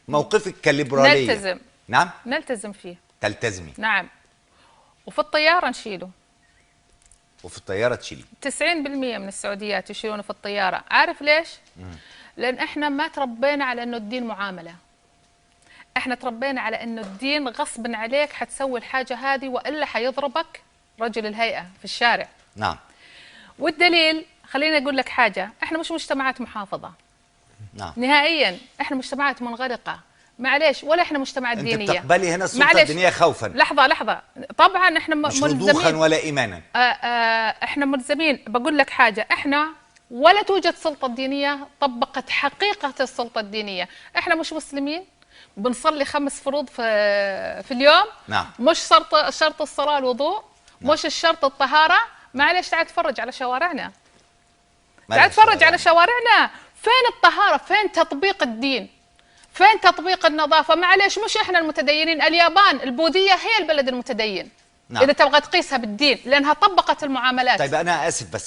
موقفك كليبرالية. نلتزم. نعم، نلتزم فيه. تلتزمي. نعم. وفي الطيارة نشيله. وفي الطيارة تشيلي. 90% من السعوديات يشيلونه في الطيارة. عارف ليش؟ لأن احنا ما تربينا على انه الدين معاملة. احنا تربينا على انه الدين غصب عليك حتسوي الحاجة هذه والا حيضربك رجل الهيئة في الشارع. نعم. والدليل، خليني اقول لك حاجة، احنا مش مجتمعات محافظة. نعم. نهائيا، احنا مجتمعات منغلقة. معليش، ولا احنا مجتمعات دينية. انت بتقبلي هنا السلطة الدينية خوفا. لحظة، طبعا احنا مش ملزمين، رضوخا ولا ايمانا. احنا ملزمين. بقول لك حاجة، احنا ولا توجد سلطة دينية طبقت حقيقة السلطة الدينية. احنا مش مسلمين، بنصلي 5 فروض في اليوم. نعم. مش شرط الصلاة الوضوء. نعم. مش الشرط الطهارة. معلش، تعال تفرج على شوارعنا. تعال تفرج على شوارعنا. فين الطهارة؟ فين تطبيق الدين؟ فين تطبيق النظافة؟ معلش، مش احنا المتدينين. اليابان البوذية هي البلد المتدين. نعم. إذا تبغى تقيسها بالدين، لأنها طبقت المعاملات. طيب أنا آسف بس